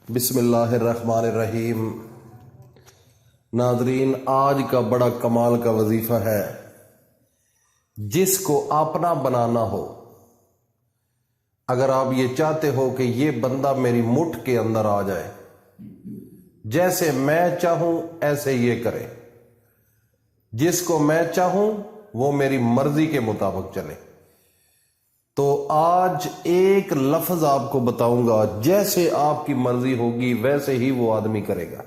بسم اللہ الرحمن الرحیم۔ ناظرین، آج کا بڑا کمال کا وظیفہ ہے، جس کو اپنا بنانا ہو۔ اگر آپ یہ چاہتے ہو کہ یہ بندہ میری مٹھ کے اندر آ جائے، جیسے میں چاہوں ایسے یہ کرے، جس کو میں چاہوں وہ میری مرضی کے مطابق چلے، تو آج ایک لفظ آپ کو بتاؤں گا، جیسے آپ کی مرضی ہوگی ویسے ہی وہ آدمی کرے گا۔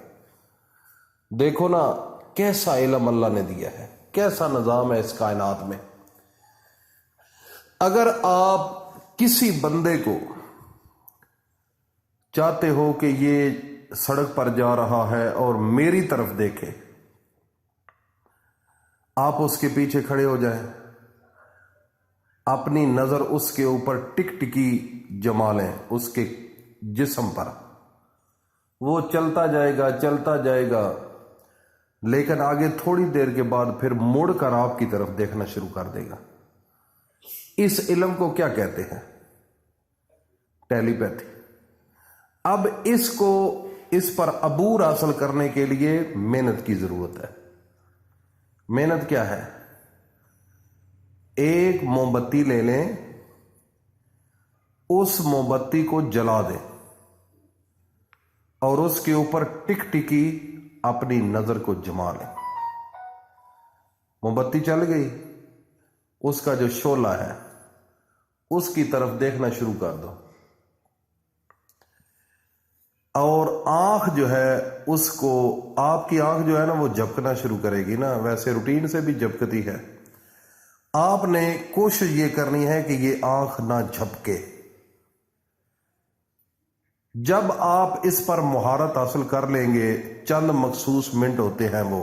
دیکھو نا کیسا علم اللہ نے دیا ہے، کیسا نظام ہے اس کائنات میں۔ اگر آپ کسی بندے کو چاہتے ہو کہ یہ سڑک پر جا رہا ہے اور میری طرف دیکھے، آپ اس کے پیچھے کھڑے ہو جائیں، اپنی نظر اس کے اوپر ٹک ٹکی جما لیں، اس کے جسم پر۔ وہ چلتا جائے گا، لیکن آگے تھوڑی دیر کے بعد پھر مڑ کر آپ کی طرف دیکھنا شروع کر دے گا۔ اس علم کو کیا کہتے ہیں؟ ٹیلی پیتھی۔ اب اس پر عبور حاصل کرنے کے لیے محنت کی ضرورت ہے۔ محنت کیا ہے؟ ایک موم بتی لے لیں، اس موم بتی کو جلا دیں اور اس کے اوپر ٹک ٹکی اپنی نظر کو جما لیں۔ موم بتی چل گئی، اس کا جو شعلہ ہے اس کی طرف دیکھنا شروع کر دو، اور آنکھ جو ہے اس کو، آپ کی آنکھ جو ہے نا وہ جھپکنا شروع کرے گی نا، ویسے روٹین سے بھی جھپکتی ہے۔ آپ نے کوشش یہ کرنی ہے کہ یہ آنکھ نہ جھپکے۔ جب آپ اس پر مہارت حاصل کر لیں گے، چند مخصوص منٹ ہوتے ہیں وہ،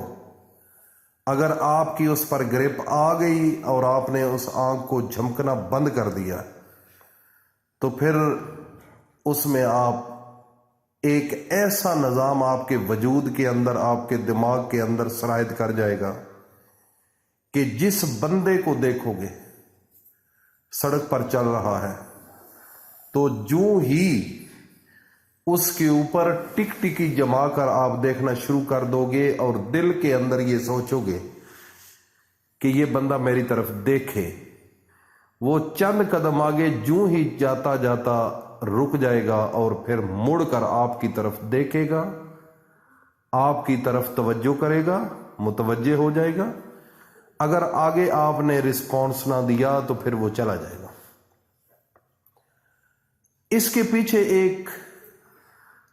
اگر آپ کی اس پر گرپ آ گئی اور آپ نے اس آنکھ کو جھمکنا بند کر دیا، تو پھر اس میں آپ ایک ایسا نظام آپ کے وجود کے اندر، آپ کے دماغ کے اندر سرایت کر جائے گا کہ جس بندے کو دیکھو گے سڑک پر چل رہا ہے، تو جو ہی اس کے اوپر ٹک ٹکی جما کر آپ دیکھنا شروع کر دو گے اور دل کے اندر یہ سوچو گے کہ یہ بندہ میری طرف دیکھے، وہ چند قدم آگے جو ہی جاتا رک جائے گا اور پھر مڑ کر آپ کی طرف دیکھے گا، آپ کی طرف توجہ کرے گا، متوجہ ہو جائے گا۔ اگر آگے آپ نے رسپانس نہ دیا تو پھر وہ چلا جائے گا۔ اس کے پیچھے ایک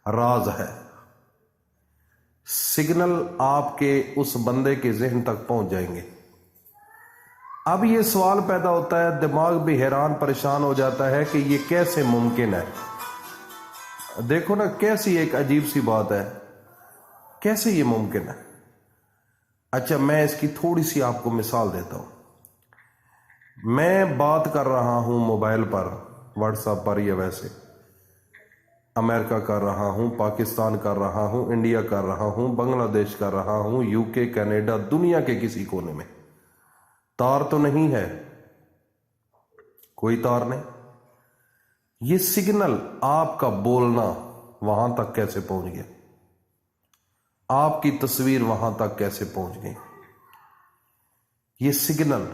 راز ہے، سگنل آپ کے اس بندے کے ذہن تک پہنچ جائیں گے۔ اب یہ سوال پیدا ہوتا ہے، دماغ بھی حیران پریشان ہو جاتا ہے کہ یہ کیسے ممکن ہے۔ دیکھو نا کیسی ایک عجیب سی بات ہے، کیسے یہ ممکن ہے؟ اچھا، میں اس کی تھوڑی سی آپ کو مثال دیتا ہوں۔ میں بات کر رہا ہوں موبائل پر، واٹس ایپ پر، یا ویسے امریکہ کر رہا ہوں، پاکستان کر رہا ہوں، انڈیا کر رہا ہوں، بنگلہ دیش کر رہا ہوں، یو کے، کینیڈا، دنیا کے کسی کونے میں۔ تار تو نہیں ہے، کوئی تار نہیں۔ یہ سگنل آپ کا بولنا وہاں تک کیسے پہنچ گیا؟ آپ کی تصویر وہاں تک کیسے پہنچ گئی؟ یہ سگنل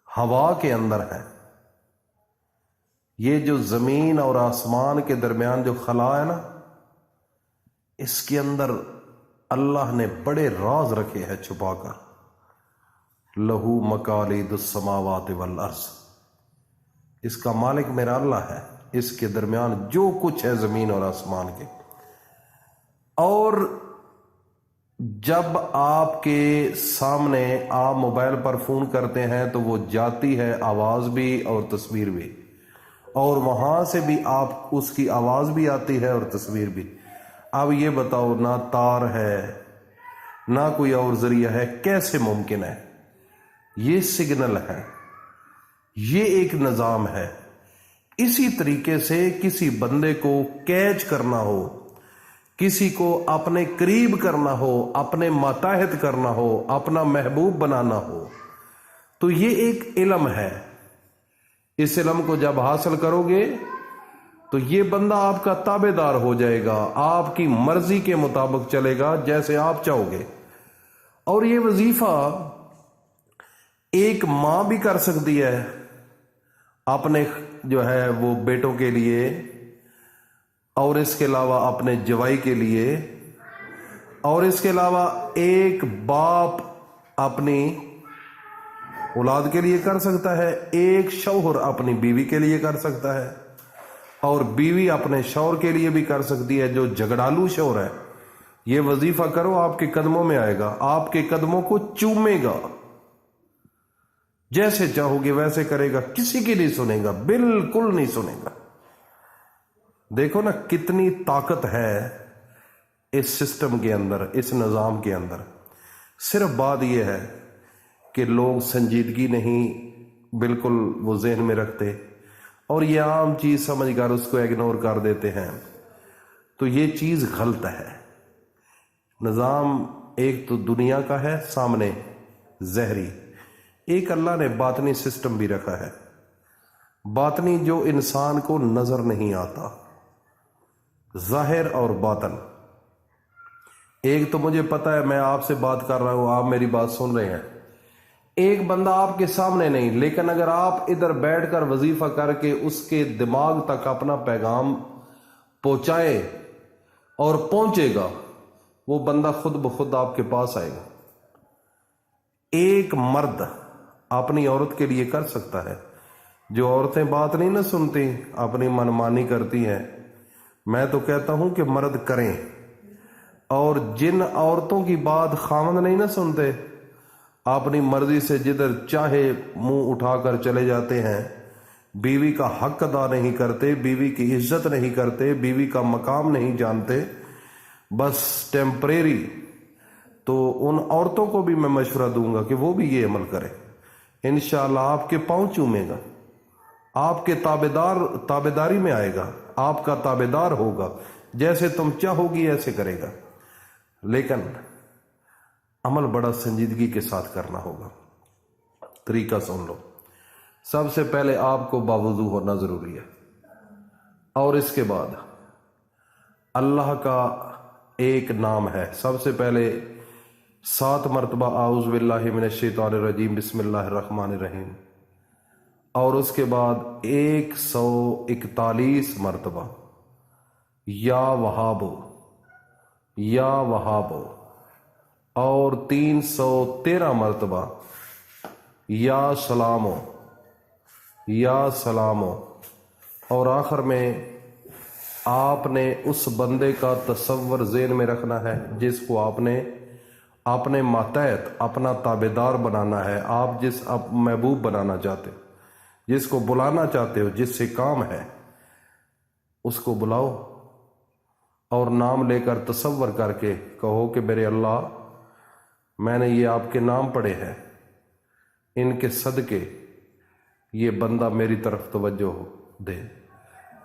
ہوا کے اندر ہے۔ یہ جو زمین اور آسمان کے درمیان جو خلا ہے نا، اس کے اندر اللہ نے بڑے راز رکھے ہیں چھپا کر۔ لہو مقالید السماوات والارض، اس کا مالک میرا اللہ ہے۔ اس کے درمیان جو کچھ ہے زمین اور آسمان کے، اور جب آپ کے سامنے آپ موبائل پر فون کرتے ہیں تو وہ جاتی ہے آواز بھی اور تصویر بھی، اور وہاں سے بھی آپ اس کی آواز بھی آتی ہے اور تصویر بھی۔ اب یہ بتاؤ، نہ تار ہے نہ کوئی اور ذریعہ ہے، کیسے ممکن ہے؟ یہ سگنل ہے، یہ ایک نظام ہے۔ اسی طریقے سے کسی بندے کو کیچ کرنا ہو، کسی کو اپنے قریب کرنا ہو، اپنے ماتحت کرنا ہو، اپنا محبوب بنانا ہو، تو یہ ایک علم ہے۔ اس علم کو جب حاصل کرو گے تو یہ بندہ آپ کا تابع دار ہو جائے گا، آپ کی مرضی کے مطابق چلے گا جیسے آپ چاہو گے۔ اور یہ وظیفہ ایک ماں بھی کر سکتی ہے اپنے جو ہے وہ بیٹوں کے لیے، اور اس کے علاوہ اپنے جوائی کے لیے، اور اس کے علاوہ ایک باپ اپنی اولاد کے لیے کر سکتا ہے، ایک شوہر اپنی بیوی کے لیے کر سکتا ہے، اور بیوی اپنے شوہر کے لیے بھی کر سکتی ہے جو جھگڑالو شوہر ہے۔ یہ وظیفہ کرو، آپ کے قدموں میں آئے گا، آپ کے قدموں کو چومے گا، جیسے چاہو گے ویسے کرے گا، کسی کی نہیں سنے گا، بالکل نہیں سنے گا۔ دیکھو نا کتنی طاقت ہے اس سسٹم کے اندر، اس نظام کے اندر۔ صرف بات یہ ہے کہ لوگ سنجیدگی نہیں بالکل وہ ذہن میں رکھتے، اور یہ عام چیز سمجھ کر اس کو اگنور کر دیتے ہیں، تو یہ چیز غلط ہے۔ نظام ایک تو دنیا کا ہے سامنے ظاہری، ایک اللہ نے باطنی سسٹم بھی رکھا ہے، باطنی جو انسان کو نظر نہیں آتا، ظاہر اور باطن۔ ایک تو مجھے پتا ہے، میں آپ سے بات کر رہا ہوں، آپ میری بات سن رہے ہیں، ایک بندہ آپ کے سامنے نہیں، لیکن اگر آپ ادھر بیٹھ کر وظیفہ کر کے اس کے دماغ تک اپنا پیغام پہنچائے اور پہنچے گا، وہ بندہ خود بخود آپ کے پاس آئے گا۔ ایک مرد اپنی عورت کے لیے کر سکتا ہے، جو عورتیں بات نہیں نہ سنتی، اپنی منمانی کرتی ہیں، میں تو کہتا ہوں کہ مرد کریں۔ اور جن عورتوں کی بات خاوند نہیں نہ سنتے، اپنی مرضی سے جدھر چاہے منہ اٹھا کر چلے جاتے ہیں، بیوی کا حق ادا نہیں کرتے، بیوی کی عزت نہیں کرتے، بیوی کا مقام نہیں جانتے، بس ٹیمپریری، تو ان عورتوں کو بھی میں مشورہ دوں گا کہ وہ بھی یہ عمل کریں۔ انشاءاللہ آپ کے پاؤں چومے گا، آپ کے تابعداری میں آئے گا، آپ کا تابعدار ہوگا، جیسے تم چاہو گی ایسے کرے گا، لیکن عمل بڑا سنجیدگی کے ساتھ کرنا ہوگا۔ طریقہ سن لو، سب سے پہلے آپ کو باوضو ہونا ضروری ہے، اور اس کے بعد اللہ کا ایک نام ہے، سب سے پہلے 7 مرتبہ اعوذ باللہ من الشیطان الرجیم بسم اللہ الرحمن الرحیم، اور اس کے بعد 141 مرتبہ یا وہابو یا وہابو، اور 313 مرتبہ یا سلامو یا سلامو، اور آخر میں آپ نے اس بندے کا تصور ذہن میں رکھنا ہے جس کو آپ نے اپنے ماتحت اپنا تابعدار بنانا ہے، آپ جس محبوب بنانا چاہتے ہو، جس کو بلانا چاہتے ہو، جس سے کام ہے، اس کو بلاؤ، اور نام لے کر تصور کر کے کہو کہ میرے اللہ، میں نے یہ آپ کے نام پڑھے ہیں، ان کے صدقے یہ بندہ میری طرف توجہ دے،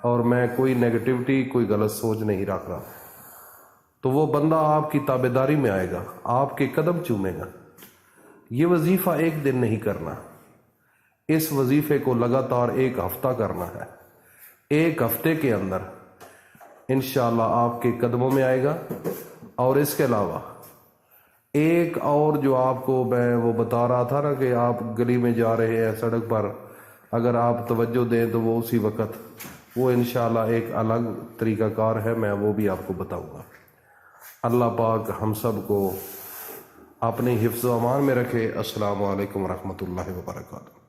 اور میں کوئی نیگیٹیوٹی کوئی غلط سوچ نہیں رکھ رہا، تو وہ بندہ آپ کی تابعداری میں آئے گا، آپ کے قدم چومے گا۔ یہ وظیفہ ایک دن نہیں کرنا، اس وظیفے کو لگاتار 1 ہفتہ کرنا ہے۔ 1 ہفتے کے اندر انشاءاللہ آپ کے قدموں میں آئے گا۔ اور اس کے علاوہ ایک اور جو آپ کو میں وہ بتا رہا تھا نا، کہ آپ گلی میں جا رہے ہیں سڑک پر، اگر آپ توجہ دیں تو وہ اسی وقت، وہ انشاءاللہ ایک الگ طریقہ کار ہے، میں وہ بھی آپ کو بتاؤں گا۔ اللہ پاک ہم سب کو اپنی حفظ و امان میں رکھے۔ السلام علیکم ورحمۃ اللہ وبرکاتہ۔